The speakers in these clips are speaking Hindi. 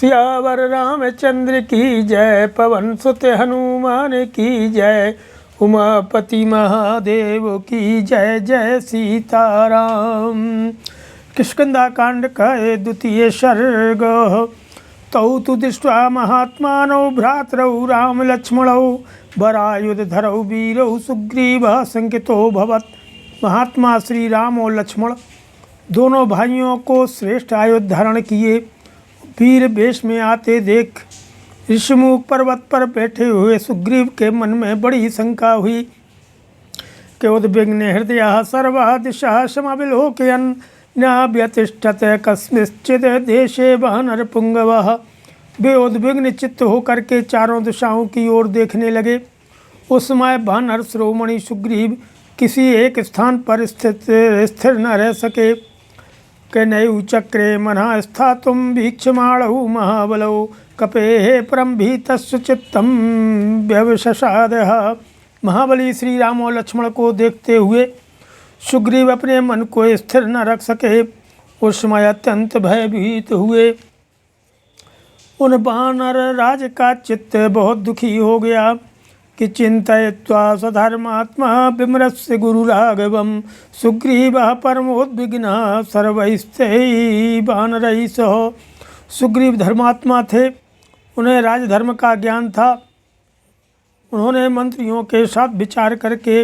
सियावर रामचंद्र की जय, पवन सुत हनुमान की जय, उमापति महादेव की जय। जय सीताराम। किष्किंधा कांड का द्वितीय सर्ग। तौ तु दृष्ट्वा महात्मानौ भ्रातरौ राम लक्ष्मणौ, वरायुधधरौ वीरौ सुग्रीवः शंकितो भवत्। महात्मा श्री राम और लक्ष्मण दोनों भाइयों को श्रेष्ठ आयुध धारण किए वीर वेश में आते देख ऋषिमुख पर्वत पर बैठे हुए सुग्रीव के मन में बड़ी शंका हुई कि उद्विग्न हृदय सर्वा दिशा समविलोकयन् न व्यतिष्ठत कस्मिंश्चित् देशे वानरपुंगवः। वे उद्विग्न चित्त होकर के चारों दिशाओं की ओर देखने लगे। उस समय वानर शिरोमणि सुग्रीव किसी एक स्थान पर स्थिर न रह सके। नयु चक्रे मना स्थातुं वीक्षमाणौ महाबलौ, कपेः परम भीतस्य चित्तं व्यवसादः। महाबली श्री राम और लक्ष्मण को देखते हुए सुग्रीव अपने मन को स्थिर न रख सके। उस समय अत्यंत भयभीत हुए। उन वानर राज का चित्त बहुत दुखी हो गया कि चिंतयित्वा सधर्मात्मा विमृश्य गुरुराघवं, सुग्रीवः परमोद्विग्नः सर्वैस्तैः वानरैः सह। सुग्रीव धर्मात्मा थे, उन्हें राजधर्म का ज्ञान था। उन्होंने मंत्रियों के साथ विचार करके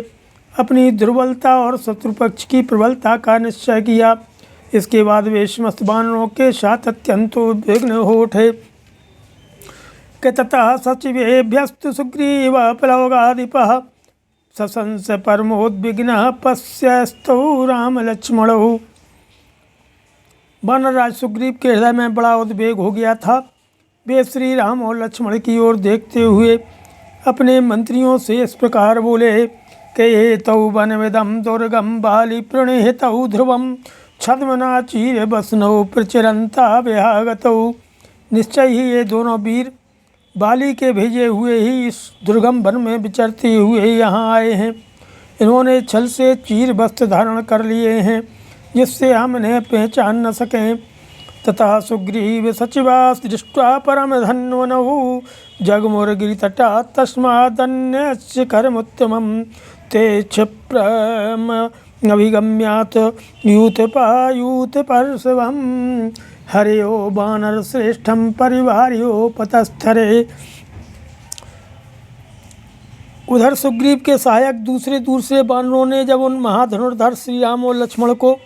अपनी दुर्बलता और शत्रुपक्ष की प्रबलता का निश्चय किया। इसके बाद वे समस्त वानरों के साथ अत्यंत उद्विग्न हो उठे कि ततः सचिवेभ्यस्तु सुग्रीव प्लवगाधिपः, सशंस परमोद्विग्नः पश्यस्तौ राम लक्ष्मणौ। वानरराज सुग्रीव के हृदय में बड़ा उद्वेग हो गया था। वे श्री राम और लक्ष्मण की ओर देखते हुए अपने मंत्रियों से इस प्रकार बोले कि एतौ वनमिदं दुर्गम बाली प्रणिहितौ ध्रुवं, छद्मना चीर बसनौ प्रचरन्ता विहागतौ। निश्चय ही ये दोनों वीर बाली के भेजे हुए ही इस दुर्गम वन में विचरते हुए यहाँ आए हैं। इन्होंने छल से चीर वस्त्र धारण कर लिए हैं, जिससे हम इन्हें पहचान न सकें। तथा सुग्रीव सचिवास दृष्ट्वा परम धन्वनौ, जगमुर्गिरितटा तस्मादन्यस्य कर्मोत्तमं, ते क्षिप्रम अभिगम्यात् यूथपायूथ परशवम्, हरियो वानर श्रेष्ठम परिवार्यो पतस्थरे। उधर सुग्रीव के सहायक दूसरे वानरों ने जब उन महाधनुर्धर श्री राम और लक्ष्मण को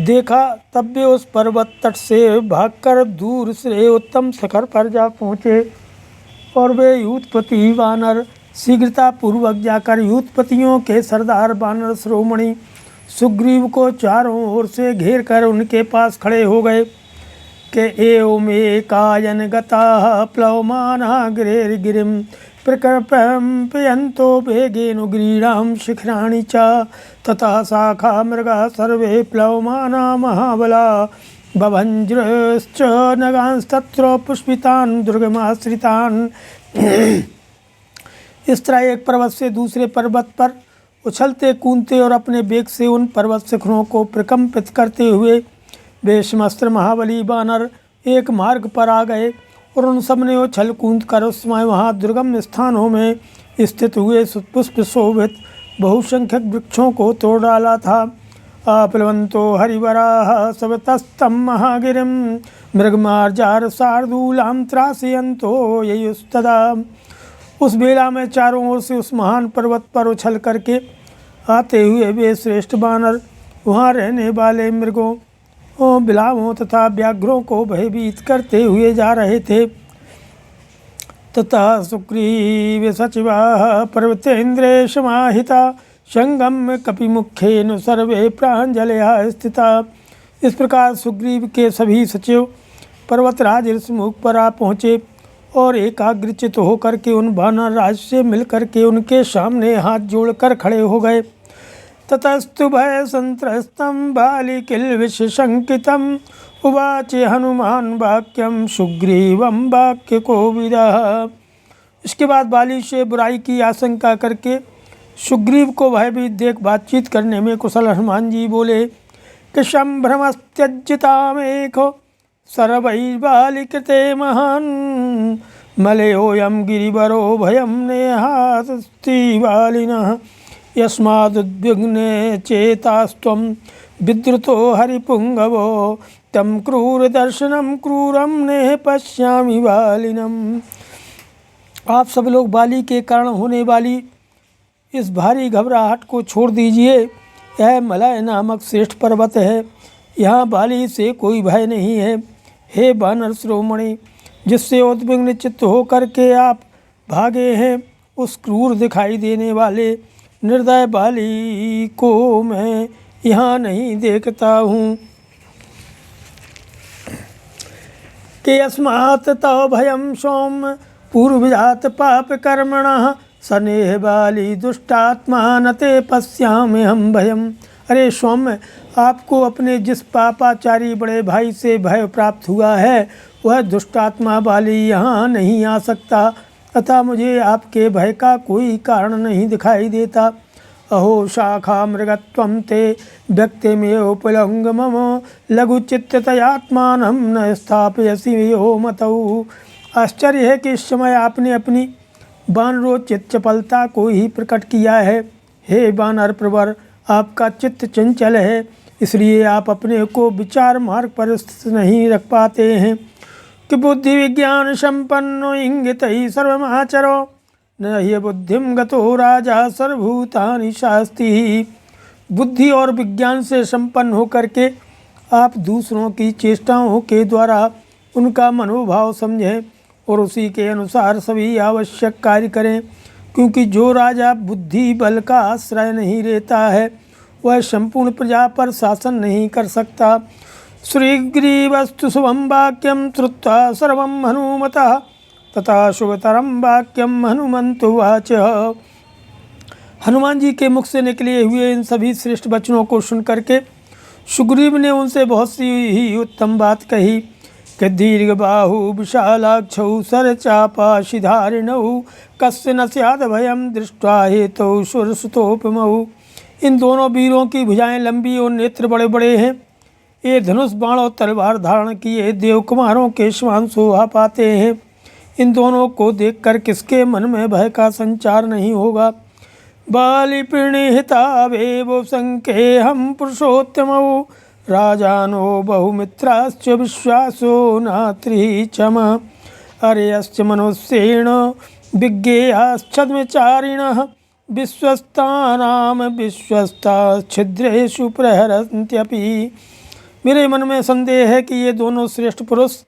देखा, तब वे उस पर्वत तट से भागकर दूर से उत्तम शिखर पर जा पहुँचे। और वे यूथपति वानर शीघ्रता पूर्वक जाकर यूथपतियों के सरदार वानर शिरोमणि सुग्रीव को चारों ओर से घेर कर उनके पास खड़े हो गए कि एवमेकायन गताः प्लवमाना गिरिर्गिरिं, प्रकम्पयन्तो वेगेन गिरीणां शिखराणि च, ततः शाखा मृगाः सर्वे प्लवमाना महाबला, बभञ्ज्रश्च नगांस्तत्र पुष्पितान् दुर्गमाश्रितान्। इस तरह एक पर्वत से दूसरे पर्वत पर उछलते कूदते और अपने वेग से उन पर्वत शिखरों को प्रकम्पित करते हुए वे समस्त महाबली वानर एक मार्ग पर आ गए। और उन सब ने उछल कूद कर उस समय वहाँ दुर्गम स्थानों में स्थित हुए पुष्प शोभित बहुसंख्यक वृक्षों को तोड़ डाला था। प्लवंतो हरिवराः सवतस्तं महागिरिं, मृगमार्जार शार्दूलां त्रासयन्तो ययुस्तदा। उस बेला में चारों ओर से उस महान पर्वत पर उछल करके आते हुए वे श्रेष्ठ वानर वहाँ रहने वाले मृगों, बिलावों तथा व्याघ्रों को भयभीत करते हुए जा रहे थे। ततः सुग्रीव सचिवाः पर्वतेन्द्रे समाहिता, संगम कपिमुखेन सर्वे प्राञ्जलयः स्थिता। इस प्रकार सुग्रीव के सभी सचिव पर्वतराज ऋषिमुख पर आ पहुँचे और एकाग्रचित होकर के उन वानर राज से मिलकर के उनके सामने हाथ जोड़कर खड़े हो गए। ततस्तु भय संत्रस्तं बाली किल्बिष शंकितम्, उवाच हनुमान वाक्यम सुग्रीवम वाक्य कोविदः। इसके बाद बाली से बुराई की आशंका करके सुग्रीव को भयभीत देख बातचीत करने में कुशल हनुमान जी बोले कि संभ्रमस्त्यज्यतामेको सर्वैः बालिकृते महान् मलयोऽयं गिरिवरो भयं नेहास्ति बालिनः यस्मादुद्विग्ने चेतास्त्वं विद्रुतो हरिपुङ्गवो तं क्रूरदर्शनं क्रूरं नेह पश्यामि बालिनम्। आप सब लोग बाली के कारण होने वाली इस भारी घबराहट को छोड़ दीजिए। यह मलय नामक श्रेष्ठ पर्वत है, यहाँ बाली से कोई भय नहीं है। हे वानर शिरोमणि, जिससे उद्विग्न चित्त होकर के आप भागे हैं, उस क्रूर दिखाई देने वाले निर्दय बाली को मैं यहाँ नहीं देखता हूँ। के अस्मात् तव भयं सौम्य पूर्वजात पाप कर्मणः सनेह बाली दुष्टात्मा न ते पश्यामि हम भयम। अरे सौम्य, आपको अपने जिस पापाचारी बड़े भाई से भय प्राप्त हुआ है, वह दुष्टात्मा बाली यहाँ नहीं आ सकता, अतः मुझे आपके भय का कोई कारण नहीं दिखाई देता। अहो शाखा मृगत्वं ते व्यक्तिमेवोपलंग मम लघुचित्ततयात्मानं न स्थापयसि यो मतौ। आश्चर्य है कि इस समय आपने अपनी वानरोचित चपलता को ही प्रकट किया है। हे वानर प्रवर, आपका चित्त चंचल है, इसलिए आप अपने को विचार मार्ग पर स्थित नहीं रख पाते हैं कि बुद्धि विज्ञान संपन्नो इंगितैः सर्वमाचरो न हि बुद्धिम गतो राजा सर्वभूतानि शास्ति। बुद्धि और विज्ञान से संपन्न होकर के आप दूसरों की चेष्टाओं के द्वारा उनका मनोभाव समझें और उसी के अनुसार सभी आवश्यक कार्य करें, क्योंकि जो राजा बुद्धि बल का आश्रय नहीं लेता है, वह संपूर्ण प्रजा पर शासन नहीं कर सकता। श्रीग्रीवस्तु शुभम वाक्यम श्रुत्वा सर्वं हनुमतः तथा शुभतरम वाक्यम हनुमंतुवाच। हनुमान जी के मुख से निकले हुए इन सभी श्रेष्ठ वचनों को सुन करके सुग्रीव ने उनसे बहुत सी ही उत्तम बात कही कि दीर्घ बाहु विशालाक्षौ सरचापाशिधारिणौ कस्य न स्याद भयं दृष्ट्वा हेतौ सुरसुतोपमौ। इन दोनों वीरों की भुजाएं लंबी और नेत्र बड़े बड़े हैं। ये धनुष बाण और तलवार धारण किए देव कुमारों के समान शोभा पाते हैं। इन दोनों को देखकर किसके मन में भय का संचार नहीं होगा। बालिप्रणिहितावेवो संख्ये हम पुरुषोत्तमौ राजानो बहुमित्राश्च विश्वासो नात्रि क्षम। अरेयश्च मनुष्येण विज्ञेयाश्छद्मचारिणः विश्वस्तानां विश्वस्ता छिद्रेषु प्रहरन्त्यपि। मेरे मन में संदेह है कि ये दोनों श्रेष्ठ पुरुष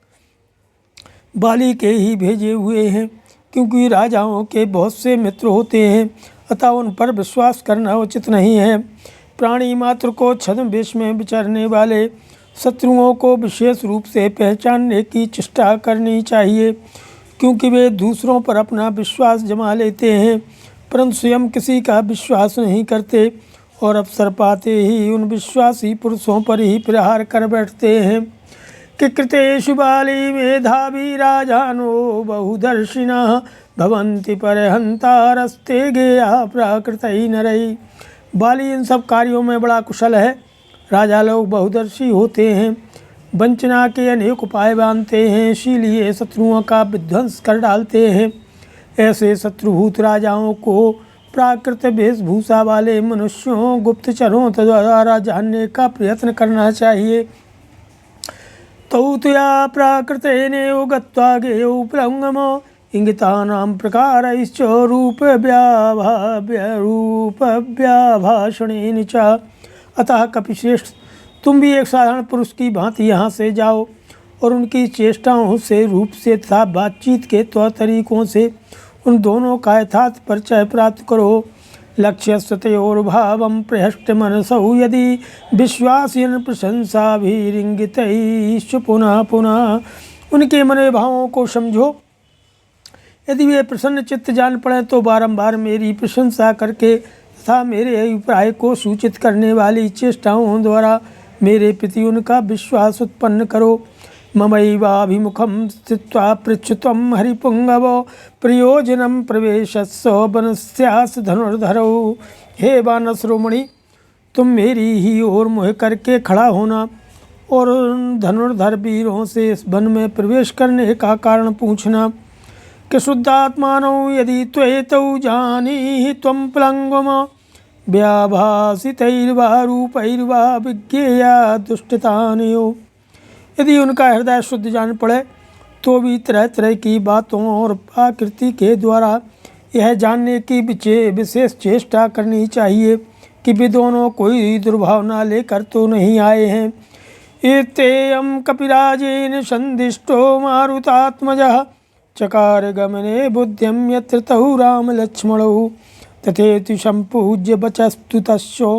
बाली के ही भेजे हुए हैं, क्योंकि राजाओं के बहुत से मित्र होते हैं, अतः उन पर विश्वास करना उचित नहीं है। प्राणी मात्र को छद्म वेश में विचरने वाले शत्रुओं को विशेष रूप से पहचानने की चेष्टा करनी चाहिए, क्योंकि वे दूसरों पर अपना विश्वास जमा लेते हैं, परंतु स्वयं किसी का विश्वास नहीं करते और अवसर पाते ही उन विश्वासी पुरुषों पर ही प्रहार कर बैठते हैं। कि कृतेषु बाली मेधावी राजानो बहुदर्शिनः भवन्ति परहंतारस्ते गेया प्राकृतै नरै। बाली इन सब कार्यों में बड़ा कुशल है। राजा लोग बहुदर्शी होते हैं, वंचना के अनेक उपाय बांधते हैं, इसीलिए शत्रुओं का विध्वंस कर डालते हैं। ऐसे शत्रुभूत राजाओं को प्राकृत वेशभूषा वाले मनुष्यों गुप्तचरों द्वारा जानने का प्रयत्न करना चाहिए। तौतया प्राकृतेनेव गत्वा गेयौ प्लवंगमो इंगितानां प्रकारैश्च रूपव्याभाषणेन च। अतः कपिश्रेष्ठ, तुम भी एक साधारण पुरुष की भांति यहाँ से जाओ और उनकी चेष्टाओं से, रूप से तथा बातचीत के तौर तरीकों से उन दोनों का यथार्थ परिचय प्राप्त करो। लक्ष्यस्य तयोर्भावं प्रहष्ट मनसौ यदि विश्वासेन प्रशंसाभिरिंगितैश्च पुनः पुनः। उनके मन भावों को समझो, यदि वे प्रसन्न चित्त जान पड़े तो बारंबार मेरी प्रशंसा करके तथा मेरे अभिप्राय को सूचित करने वाली चेष्टाओं द्वारा मेरे प्रति उनका विश्वास उत्पन्न करो। ममैवाभिमुखं स्थित्वा पृच्छ्वं हरिपुंगव प्रयोजनं प्रवेशस्व वनस्यास धनुर्धरौ। हे वानर शिरोमणि, तुम मेरी ही ओर मुँह करके खड़ा होना और धनुर्धर वीरों से इस वन में प्रवेश करने का कारण पूछना कि शुद्धात्मानौ यदि त्वेतौ जानीहि त्वं प्लंगुम व्याभासितैर्वा रूपैर्वा विज्ञेया दुष्टतानयो। यदि उनका हृदय शुद्ध जान पड़े तो भी तरह तरह की बातों और आकृति के द्वारा यह जानने की विशेष चेष्टा करनी चाहिए कि वे दोनों कोई दुर्भावना लेकर तो नहीं आए हैं। एतेयं कपिराजेन संदिष्टो मारुतात्मजः चकार गमने बुद्धिं यत्र तहु राम लक्ष्मणौ तथेति संपूज्य वचस्तु तस्यो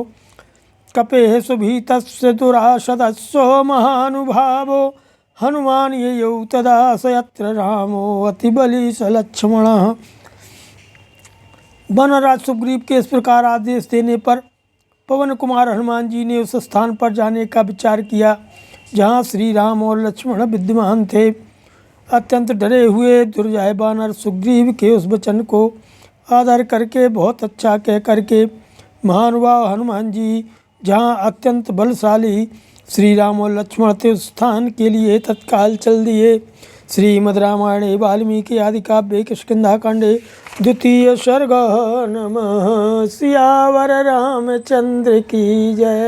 कपेः सुभीतस्य दुराशदस्यो महानुभावो हनुमान ययौ तदा स यत्र रामो अतिबली स लक्ष्मणः। वनराज सुग्रीव के इस प्रकार आदेश देने पर पवन कुमार हनुमान जी ने उस स्थान पर जाने का विचार किया जहाँ श्री राम और लक्ष्मण विद्यमान थे। अत्यंत डरे हुए दुर्जय वानर सुग्रीव के उस वचन को आदर करके बहुत अच्छा कह करके महानुभाव हनुमान जी जहाँ अत्यंत बलशाली श्री राम और लक्ष्मण थे उस स्थान के लिए तत्काल चल दिए। श्रीमद् रामायणे वाल्मीकि आदि काव्ये किष्किंधाकांडे द्वितीय सर्ग। नमः सियावर रामचंद्र की जय।